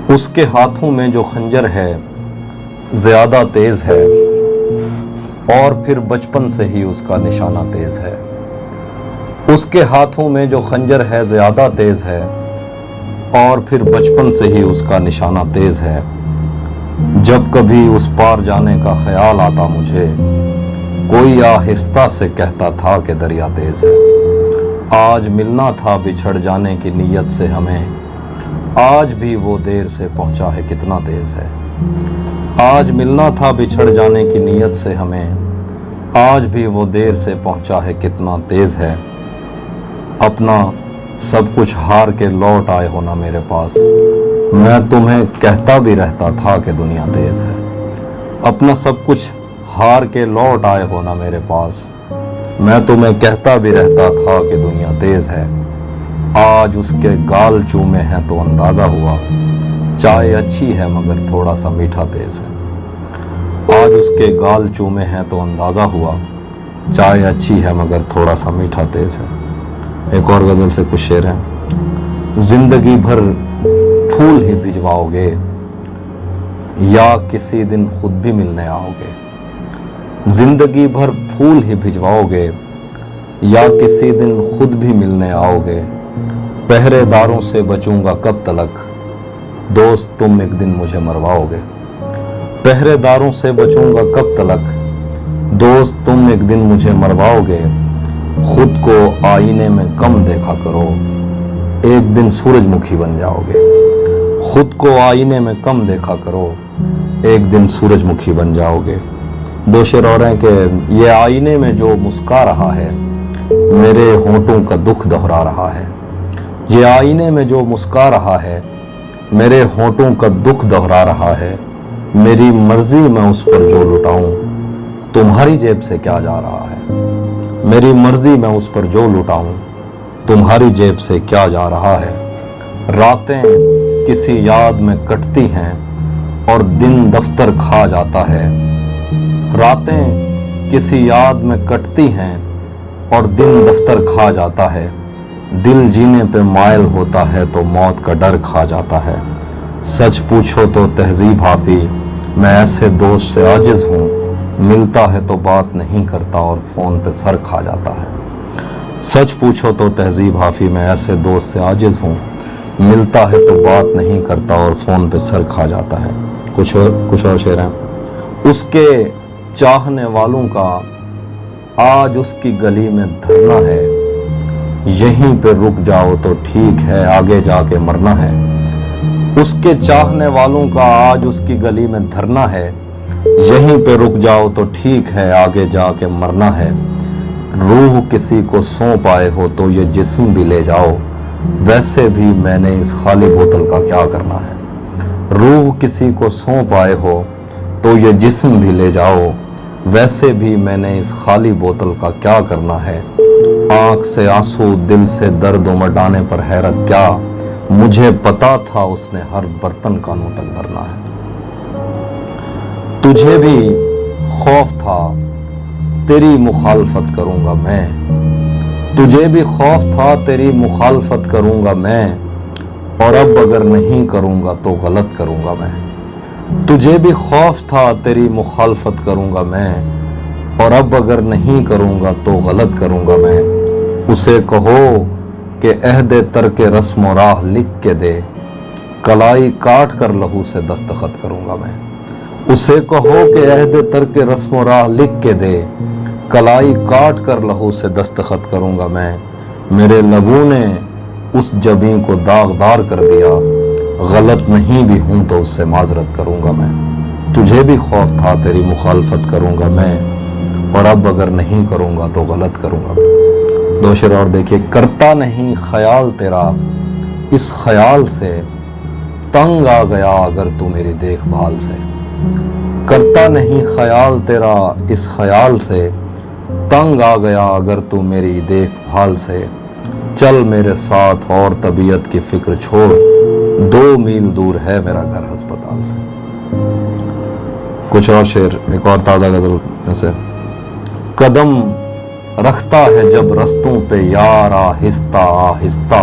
اس کے ہاتھوں میں جو خنجر ہے زیادہ تیز ہے، اور پھر بچپن سے ہی اس کا نشانہ تیز ہے۔ اس کے ہاتھوں میں جو خنجر ہے زیادہ تیز ہے، اور پھر بچپن سے ہی اس کا نشانہ تیز ہے۔ جب کبھی اس پار جانے کا خیال آتا مجھے، کوئی آہستہ سے کہتا تھا کہ دریا تیز ہے۔ آج ملنا تھا بچھڑ جانے کی نیت سے ہمیں، آج بھی وہ دیر سے پہنچا ہے کتنا تیز ہے۔ آج ملنا تھا بچھڑ جانے کی نیت سے ہمیں، آج بھی وہ دیر سے پہنچا ہے کتنا تیز ہے۔ اپنا سب کچھ ہار کے لوٹ آئے ہو نا میرے پاس، میں تمہیں کہتا بھی رہتا تھا کہ دنیا تیز ہے۔ اپنا سب کچھ ہار کے لوٹ آئے ہو نا میرے پاس، میں تمہیں کہتا بھی رہتا تھا کہ دنیا تیز ہے۔ آج اس کے گال چومے ہیں تو اندازہ ہوا، چائے اچھی ہے مگر تھوڑا سا میٹھا تیز ہے۔ آج اس کے گال چومے ہیں تو اندازہ ہوا، چائے اچھی ہے مگر تھوڑا سا میٹھا تیز ہے۔ ایک اور غزل سے کچھ شعر ہیں۔ زندگی بھر پھول ہی بھجواؤ گے یا کسی دن خود بھی ملنے آؤ گے۔ زندگی بھر پھول ہی بھجواؤ گے یا کسی دن خود بھی ملنے آؤ گے۔ پہرے داروں سے بچوں گا کب تلک، دوست تم ایک دن مجھے مرواؤ گے۔ پہرے داروں سے بچوں گا کب تلک، دوست تم ایک دن مجھے مرواؤ گے۔ خود کو آئینے میں کم دیکھا کرو، ایک دن سورج مکھی بن جاؤ گے۔ خود کو آئینے میں کم دیکھا کرو، ایک دن سورج مکھی بن جاؤ گے۔ دو شعر اور ہیں کہ یہ آئینے میں جو مسکا رہا ہے، میرے ہونٹوں کا دکھ دہرا رہا ہے۔ یہ آئینے میں جو مسکا رہا ہے، میرے ہونٹوں کا دکھ دہرا رہا ہے۔ میری مرضی میں اس پر جو لٹاؤں، تمہاری جیب سے کیا جا رہا ہے۔ میری مرضی میں اس پر جو لٹاؤں، تمہاری جیب سے کیا جا رہا ہے۔ راتیں کسی یاد میں کٹتی ہیں اور دن دفتر کھا جاتا ہے۔ راتیں کسی یاد میں کٹتی ہیں اور دن دفتر کھا جاتا ہے۔ دل جینے پہ مائل ہوتا ہے تو موت کا ڈر کھا جاتا ہے۔ سچ پوچھو تو تہذیب حافظ، میں ایسے دوست سے عاجز ہوں، ملتا ہے تو بات نہیں کرتا اور فون پہ سر کھا جاتا ہے۔ سچ پوچھو تو تہذیب حافظ، میں ایسے دوست سے عاجز ہوں، ملتا ہے تو بات نہیں کرتا اور فون پہ سر کھا جاتا ہے۔ کچھ اور شعر ہیں۔ اس کے چاہنے والوں کا آج اس کی گلی میں دھرنا ہے، یہیں پہ رک جاؤ تو ٹھیک ہے آگے جا کے مرنا ہے۔ اس کے چاہنے والوں کا آج اس کی گلی میں دھرنا ہے، یہیں پہ رک جاؤ تو ٹھیک ہے آگے جا کے مرنا ہے۔ روح کسی کو سونپ آئے ہو تو یہ جسم بھی لے جاؤ، ویسے بھی میں نے اس خالی بوتل کا کیا کرنا ہے۔ روح کسی کو سونپ آئے ہو تو یہ جسم بھی لے جاؤ، ویسے بھی میں نے اس خالی بوتل کا کیا کرنا ہے۔ آنکھ سے آنسو دل سے درد مٹانے پر حیرت کیا، مجھے پتا تھا اس نے ہر برتن کانوں تک بھرنا ہے۔ تجھے بھی خوف تھا تیری مخالفت کروں گا میں، تجھے بھی خوف تھا تیری مخالفت کروں گا میں، اور اب اگر نہیں کروں گا تو غلط کروں گا میں۔ تجھے بھی خوف تھا تیری مخالفت کروں گا میں، اور اب اگر نہیں کروں گا تو غلط کروں گا میں۔ اسے کہو کہ عہد ترک رسم و راہ لکھ کے دے، کلائی کاٹ کر لہو سے دستخط کروں گا میں۔ اسے کہو کہ عہد ترک رسم و راہ لکھ کے دے، کلائی کاٹ کر لہو سے دستخط کروں گا میں۔ میرے لبوں نے اس جبیں کو داغدار کر دیا، غلط نہیں بھی ہوں تو اس سے معذرت کروں گا میں۔ تجھے بھی خوف تھا تیری مخالفت کروں گا میں، اور اب اگر نہیں کروں گا تو غلط کروں گا میں۔ دو شعر اور دیکھیے۔ کرتا نہیں خیال تیرا اس خیال سے، تنگ آ گیا اگر تو میری دیکھ بھال سے۔ کرتا نہیں خیال تیرا اس خیال سے، تنگ آ گیا اگر تو میری دیکھ بھال سے۔ چل میرے ساتھ اور طبیعت کی فکر چھوڑ، 2 میل دور ہے میرا گھر ہسپتال سے۔ کچھ اور شعر، ایک اور تازہ غزل میں سے۔ قدم رکھتا ہے جب رستوں پہ یار آہستہ آہستہ،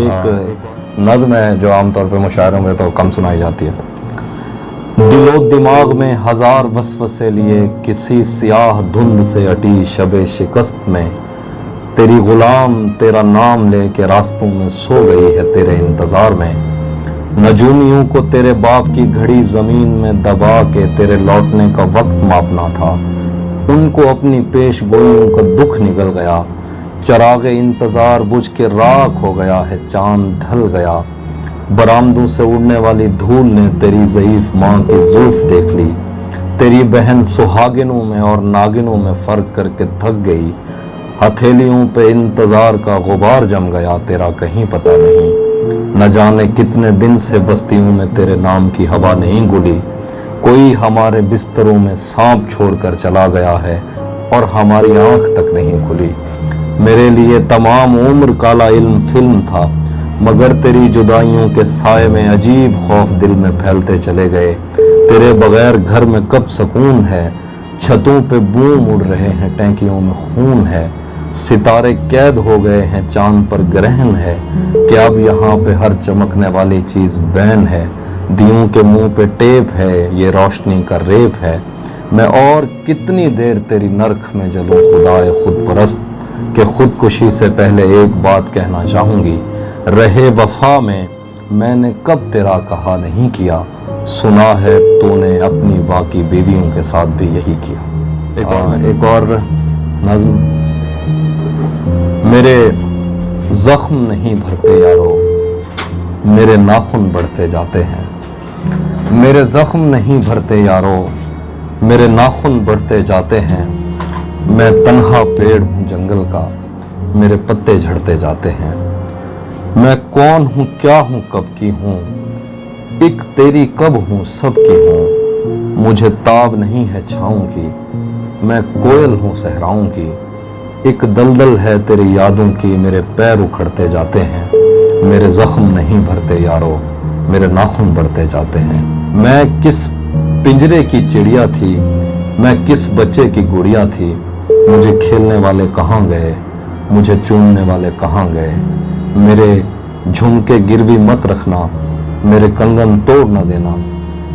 ایک نظم ہے جو عام طور پہ مشاعروں میں تو کم سنائی جاتی ہے. دل و دماغ میں ہزار وسوسے لیے کسی سیاہ دھند سے اٹی شب شکست میں تیری غلام تیرا نام لے کے راستوں میں سو گئی ہے تیرے انتظار میں. نجومیوں کو تیرے باپ کی گھڑی زمین میں دبا کے تیرے لوٹنے کا وقت ماپنا تھا. ان کو اپنی پیش گوئیوں کا دکھ نکل گیا. چراغ انتظار بجھ کے راکھ ہو گیا ہے چاند ڈھل گیا. برآمدوں سے اڑنے والی دھول نے تیری ضعیف ماں کی زلف دیکھ لی. تیری بہن سہاگنوں میں اور ناگنوں میں فرق کر کے تھک گئی. ہتھیلیوں پہ انتظار کا غبار جم گیا تیرا کہیں پتہ نہیں. نہ جانے کتنے دن سے بستیوں میں تیرے نام کی ہوا نہیں گلی. کوئی ہمارے بستروں میں سانپ چھوڑ کر چلا گیا ہے اور ہماری آنکھ تک نہیں کھلی. میرے لیے تمام عمر کالا علم فلم تھا مگر تیری جدائیوں کے سائے میں عجیب خوف دل میں پھیلتے چلے گئے. تیرے بغیر گھر میں کب سکون ہے. چھتوں پہ بوم اڑ رہے ہیں ٹینکیوں میں خون ہے. ستارے قید ہو گئے ہیں چاند پر گرہن ہے کہ اب یہاں پہ ہر چمکنے والی چیز بین ہے. دیوں کے منہ پہ ٹیپ ہے یہ روشنی کا ریپ ہے. میں اور کتنی دیر تیری نرخ میں جلوں خدائے خود پرست کہ خودکشی سے پہلے ایک بات کہنا چاہوں گی. رہے وفا میں نے کب تیرا کہا نہیں کیا. سنا ہے تو نے اپنی باقی بیویوں کے ساتھ بھی یہی کیا. ایک اور نظم. میرے زخم نہیں بھرتے یارو میرے ناخن بڑھتے جاتے ہیں. میرے زخم نہیں بھرتے یارو میرے ناخن بڑھتے جاتے ہیں. میں تنہا پیڑ ہوں جنگل کا میرے پتے جھڑتے جاتے ہیں. میں کون ہوں کیا ہوں کب کی ہوں ایک تیری کب ہوں سب کی ہوں. مجھے تاب نہیں ہے چھاؤں کی میں کوئل ہوں صحراؤں کی. ایک دلدل ہے تیری یادوں کی میرے پیر اکھڑتے جاتے ہیں. میرے زخم نہیں بھرتے یارو میرے ناخن بڑھتے جاتے ہیں. میں کس پنجرے کی چڑیا تھی میں کس بچے کی گڑیا تھی. مجھے کھیلنے والے کہاں گئے مجھے چومنے والے کہاں گئے. میرے جھمکے گروی مت رکھنا میرے کنگن توڑ نہ دینا.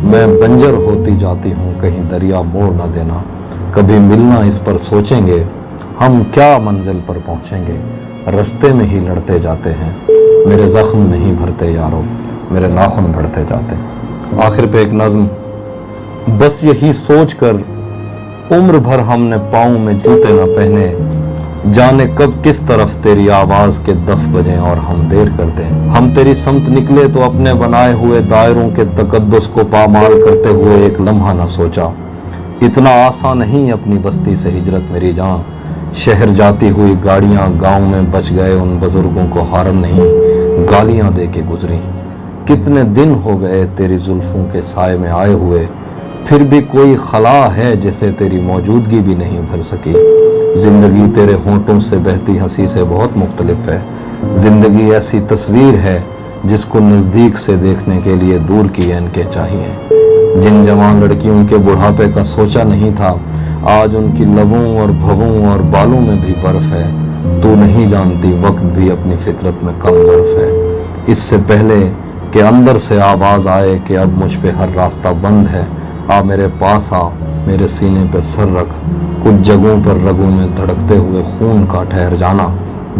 میں بنجر ہوتی جاتی ہوں کہیں دریا موڑ نہ دینا. کبھی ملنا اس پر سوچیں گے ہم کیا منزل پر پہنچیں گے. رستے میں ہی لڑتے جاتے ہیں. میرے زخم نہیں بھرتے یارو میرے ناخن بڑھتے جاتے ہیں. آخر پہ ایک نظم. بس یہی سوچ کر عمر بھر ہم نے پاؤں میں جوتے نہ پہنے. جانے کب کس طرف تیری آواز کے دف بجیں اور ہم دیر کر دیں. ہم تیری سمت نکلے تو اپنے بنائے ہوئے دائروں کے تقدس کو پامال کرتے ہوئے ایک لمحہ نہ سوچا. اتنا آسان نہیں اپنی بستی سے ہجرت میری جان. شہر جاتی ہوئی گاڑیاں گاؤں میں بچ گئے ان بزرگوں کو ہارن نہیں گالیاں دے کے گزری. کتنے دن ہو گئے تیری زلفوں کے سائے میں آئے ہوئے پھر بھی کوئی خلا ہے جسے تیری موجودگی بھی نہیں بھر سکی. زندگی تیرے ہونٹوں سے بہتی ہنسی سے بہت مختلف ہے. زندگی ایسی تصویر ہے جس کو نزدیک سے دیکھنے کے لیے دور کی اینکیں چاہیے. جن جوان لڑکیوں کے بڑھاپے کا سوچا نہیں تھا آج ان کی لبوں اور بھووں اور بالوں میں بھی برف ہے. تو نہیں جانتی وقت بھی اپنی فطرت میں کم ظرف ہے. اس سے پہلے کہ اندر سے آواز آئے کہ اب مجھ پہ ہر راستہ بند ہے آ میرے پاس آ میرے سینے پہ سر رکھ. کچھ جگہوں پر رگوں میں دھڑکتے ہوئے خون کا ٹھہر جانا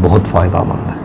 بہت فائدہ مند ہے.